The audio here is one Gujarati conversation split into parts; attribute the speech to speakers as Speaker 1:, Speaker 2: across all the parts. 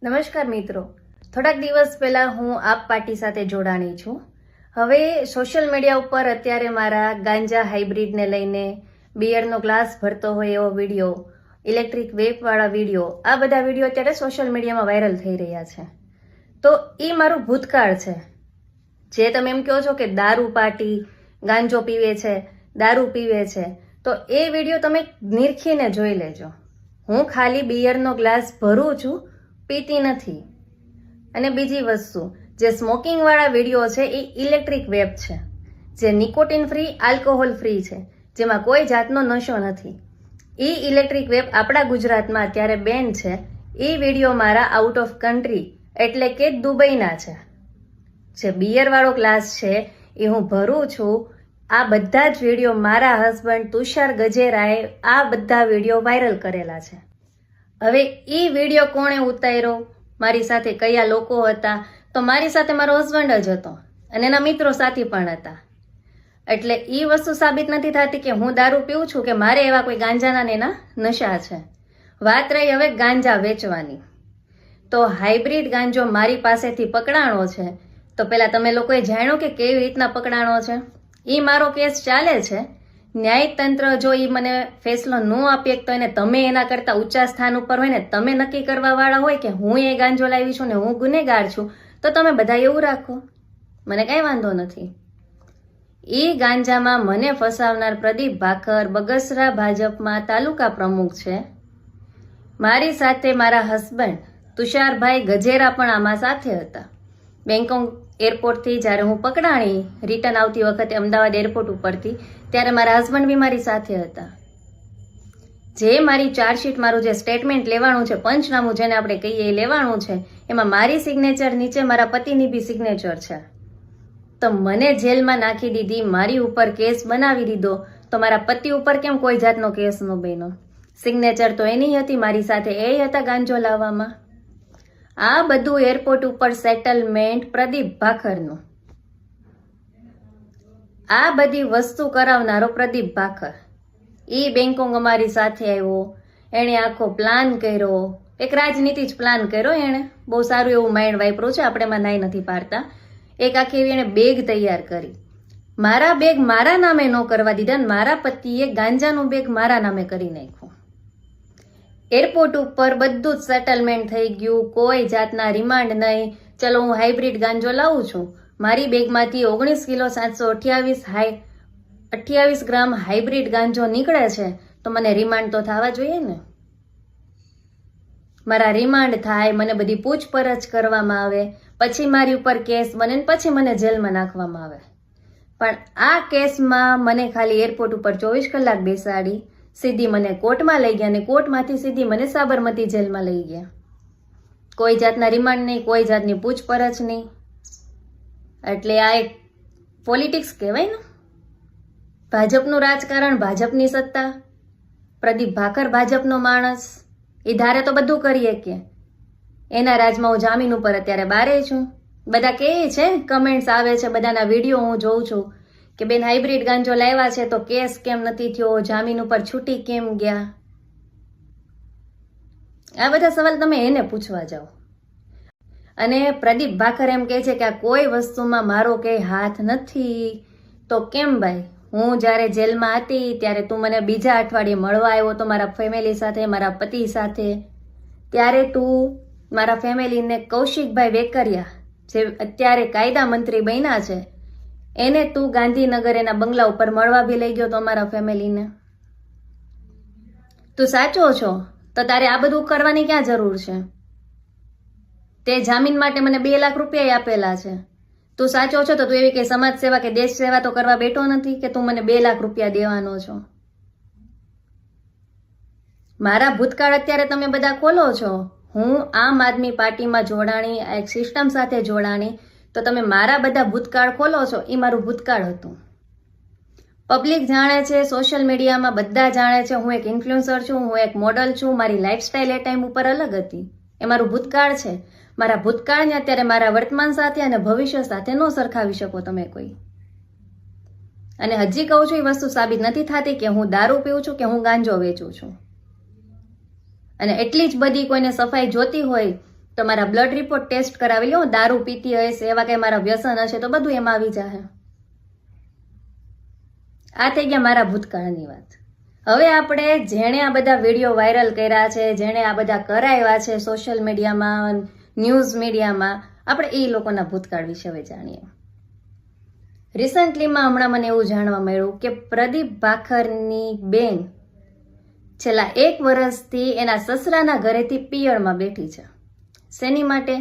Speaker 1: નમસ્કાર મિત્રો, થોડાક દિવસ પહેલા હું આપ પાર્ટી સાથે જોડાણી છું. હવે સોશિયલ મીડિયા ઉપર અત્યારે મારા ગાંજા હાઇબ્રિડને લઈને બિયરનો ગ્લાસ ભરતો હોય એવો વિડીયો, ઇલેક્ટ્રિક વેપવાળા વિડીયો, આ બધા વિડીયો અત્યારે સોશિયલ મીડિયામાં વાયરલ થઈ રહ્યા છે. તો એ મારું ભૂતકાળ છે. જે તમે એમ કહો છો કે દારૂ પાર્ટી, ગાંજો પીવે છે, દારૂ પીવે છે, તો એ વિડીયો તમે નિરખીને જોઈ લેજો. હું ખાલી બિયરનો ગ્લાસ ભરું છું, પીતી નથી. અને બીજી વસ્તુ, જે સ્મોકિંગ વાળા વિડીયો છે એ ઇલેક્ટ્રિક વેપ છે, જે નિકોટિન ફ્રી, આલ્કોહોલ ફ્રી છે, જેમાં કોઈ જાતનો નશો નથી. એ ઇલેક્ટ્રિક વેપ આપણા ગુજરાતમાં અત્યારે બેન છે. એ વિડીયો મારા આઉટ ઓફ કન્ટ્રી એટલે કે દુબઈના છે. જે બિયર વાળો ગ્લાસ છે એ હું ભરું છું. આ બધા જ વિડીયો મારા હસબન્ડ તુષાર ગજેરાએ આ બધા વિડીયો વાયરલ કરેલા છે. હવે એ વિડીયો કોણે ઉતાર્યો, મારી સાથે કયા લોકો હતા, તો મારી સાથે મારો હસબન્ડ જ હતો અને એના મિત્રો સાથી પણ હતા. એટલે એ વસ્તુ સાબિત નથી થતી કે હું દારૂ પીઉં છું કે મારે એવા કોઈ ગાંજાના ને એના નશા છે. વાત રહી હવે ગાંજા વેચવાની, તો હાઇબ્રિડ ગાંજો મારી પાસેથી પકડાણો છે. તો પેલા તમે લોકોએ જાણ્યો કે કેવી રીતના પકડાણો છે. એ મારો કેસ ચાલે છે. ન્યાયતંત્ર જો એ મને ફેસલો ન આપે તો એને તમે એના કરતા ઊંચા સ્થાન ઉપર હોય ને તમે નક્કી કરવા વાળા હોય કે હું એ ગાંજો લાવી છું ને હું ગુનેગાર છું, તો તમે બધા એવું રાખો, મને કઈ વાંધો નથી. એ ગાંજામાં મને ફસાવનાર પ્રદીપ ભાખર બગસરા ભાજપમાં તાલુકા પ્રમુખ છે. મારી સાથે મારા હસબન્ડ તુષારભાઈ ગજેરા પણ આમાં સાથે હતા. બેંકોક એરપોર્ટથી જ્યારે હું પકડાણી રિટર્ન આવતી વખતે અમદાવાદ એરપોર્ટ ઉપરથી, ત્યારે મારા હસબન્ડ બી મારી સાથે હતા. જે મારી ચાર્જશીટ, મારું જે સ્ટેટમેન્ટ લેવાનું છે, પંચનામું જેને આપણે કહીએ એ લેવાનું છે, એમાં મારી સિગ્નેચર નીચે મારા પતિની બી સિગ્નેચર છે. તો મને જેલમાં નાખી દીધી, મારી ઉપર કેસ બનાવી દીધો, તો મારા પતિ ઉપર કેમ કોઈ જાતનો કેસ ન બન્યો? સિગ્નેચર તો એની હતી, મારી સાથે એ હતા ગાંજો લાવવામાં. આ બધું એરપોર્ટ ઉપર સેટલમેન્ટ પ્રદીપ ભાખરનું. આ બધી વસ્તુ કરાવનારો પ્રદીપ ભાખર. એ બેંકોક અમારી સાથે આવ્યો, એણે આખો પ્લાન કર્યો, એક રાજનીતિ જ પ્લાન કર્યો. એણે બહુ સારું એવું માઇન્ડ વાપર્યું છે, આપણે એમાં નાઈ નથી પાડતા. એક આખી એણે બેગ તૈયાર કરી. મારા બેગ મારા નામે ન કરવા દીધા, મારા પતિએ ગાંજાનું બેગ મારા નામે કરી નાખ્યું. એરપોર્ટ ઉપર બધું જ સેટલમેન્ટ થઈ ગયું, કોઈ જાતના રિમાન્ડ નહીં. ચલો હું હાઇબ્રિડ ગાંજો લાવું છું, મારી બેગમાંથી 19 કિલો 728 ગ્રામ હાઇબ્રિડ ગાંજો નીકળે છે, તો મને રિમાન્ડ તો થવા જોઈએ ને. મારા રિમાન્ડ થાય, મને બધી પૂછપરછ કરવામાં આવે, પછી મારી ઉપર કેસ બને ને પછી મને જેલમાં નાખવામાં આવે. પણ આ કેસમાં મને ખાલી એરપોર્ટ ઉપર 24 કલાક બેસાડી, સીધી મને કોર્ટમાં લઈ ગયા અને કોર્ટમાંથી સીધી મને સાબરમતી જેલમાં લઈ ગયા. કોઈ જાતના રિમાન્ડ નહીં, કોઈ જાતની પૂછપરછ નહીં. એટલે આ એક પોલિટિક્સ કહેવાય ને. ભાજપનું રાજકારણ, ભાજપની સત્તા, પ્રદીપ ભાખર ભાજપનો માણસ, એ ધારે તો બધું કરીએ કે એના રાજમાં હું જામીન ઉપર અત્યારે બારે છું. બધા કહે છે, કમેન્ટ્સ આવે છે, બધાના વિડીયો હું જોઉં છું કે બેન હાઇબ્રિડ ગાંજો લાવ્યા છે તો કેસ કેમ નથી થયો, જામીન ઉપર છૂટી કેમ ગયા. આ બધા સવાલ તમે એને પૂછવા જાઓ. અને પ્રદીપ ભાખર એમ કહે છે કે આ કોઈ વસ્તુમાં મારો કંઈ હાથ નથી. તો કેમ ભાઈ, હું જ્યારે જેલમાં હતી ત્યારે તું મને બીજા અઠવાડિયે મળવા આવ્યો તો મારા ફેમિલી સાથે, મારા પતિ સાથે, ત્યારે તું મારા ફેમિલીને કૌશિકભાઈ વેકરિયા, જે અત્યારે કાયદા મંત્રી બન્યા છે, એને તું ગાંધીનગર એના બંગલા ઉપર મળવા બી લઈ ગયો તો અમારા ફેમિલીને. તું સાચો છો તો તારે આ બધું કરવાની ક્યાં જરૂર છે? તે જામીન માટે મને 2 લાખ રૂપિયા આપેલા છે. તું સાચો છો તો તું એવી કઈ સમાજ સેવા કે દેશ સેવા તો કરવા બેઠો નથી કે તું મને 2 લાખ રૂપિયા દેવાનો છો. મારા ભૂતકાળ અત્યારે તમે બધા ખોલો છો. હું આમ આદમી પાર્ટીમાં જોડાણી, આ એક સિસ્ટમ સાથે જોડાણી, તો તમે મારા બધા ભૂતકાળ ખોલો છો. એ મારું ભૂતકાળ હતું. પબ્લિક જાણે છે, સોશિયલ મીડિયામાં બધા જાણે છે હું એક ઇન્ફ્લુએન્સર છું, હું એક મોડલ છું. મારી લાઈફસ્ટાઈલ એ ટાઈમ ઉપર અલગ હતી. એ મારું ભૂતકાળ છે. મારા ભૂતકાળને અત્યારે મારા વર્તમાન સાથે અને ભવિષ્ય સાથે ન સરખાવી શકો તમે કોઈ. અને હજી કહું છું, એ વસ્તુ સાબિત નથી થતી કે હું દારૂ પીઉં છું કે હું ગાંજો વેચું છું. અને એટલી જ બધી કોઈને સફાઈ જોતી હોય તમારા બ્લડ રિપોર્ટ ટેસ્ટ કરાવી લો, દારૂ પીતી હશે, એવા કંઈ મારા વ્યસન હશે તો બધું એમાં આવી જાય. આ થઈ ગયા મારા ભૂતકાળની વાત. હવે આપણે જેણે આ બધા વિડીયો વાયરલ કર્યા છે, જેણે આ બધા કરાવ્યા છે સોશિયલ મીડિયામાં, ન્યૂઝ મીડિયામાં, આપણે એ લોકોના ભૂતકાળ વિશે હવે જાણીએ. રિસન્ટલીમાં હમણાં મને એવું જાણવા મળ્યું કે પ્રદીપ ભાખરની બેન છેલ્લા 1 વર્ષથી એના સસરાના ઘરેથી પિયરમાં બેઠી છે. શેની માટે?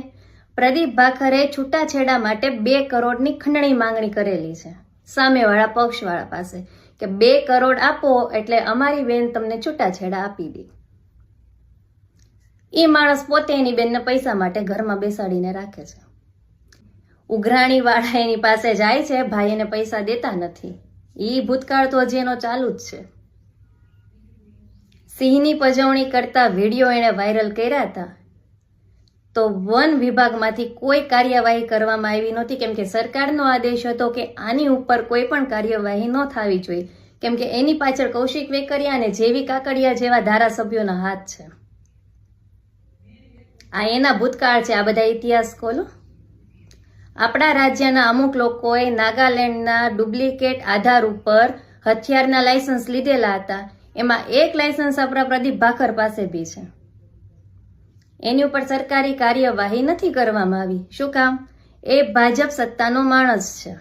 Speaker 1: પ્રદીપ ભાખરે છૂટાછેડા માટે 2 કરોડની ખંડણી માંગણી કરેલી છે સામેવાળા પક્ષવાળા પાસે કે 2 કરોડ આપો એટલે અમારી બેન તમને છૂટાછેડા આપી દે. એ માણસ પોતે એની બેનને પૈસા માટે ઘરમાં બેસાડીને રાખે છે. ઉઘરાણી વાળા એની પાસે જાય છે, ભાઈ એને પૈસા દેતા નથી. એ ભૂતકાળ તો હજી એનો ચાલુ જ છે. સિંહની પજવણી કરતા વિડીયો એણે વાયરલ કર્યા હતા તો વન વિભાગમાંથી કોઈ કાર્યવાહી કરવામાં આવી નહોતી, કેમ કે સરકારનો આદેશ હતો કે આની ઉપર કોઈ પણ કાર્યવાહી ન થવી જોઈએ, કેમ કે એની પાછળ કૌશિક વેકરિયા અને જેવી કાકડિયા જેવા ધારાસભ્યોના હાથ છે. આ એના ભૂતકાળ છે. આ બધા ઇતિહાસ ખોલો. આપણા રાજ્યના અમુક લોકોએ નાગાલેન્ડના ડુપ્લિકેટ આધાર ઉપર હથિયારના લાયસન્સ લીધેલા હતા. એમાં 1 લાયસન્સ આપણા પ્રદીપ ભાખર પાસે બી છે. એની ઉપર સરકારી કાર્યવાહી નથી કરવામાં આવી. શું કામ? એ ભાજપ સત્તાનો માણસ છે.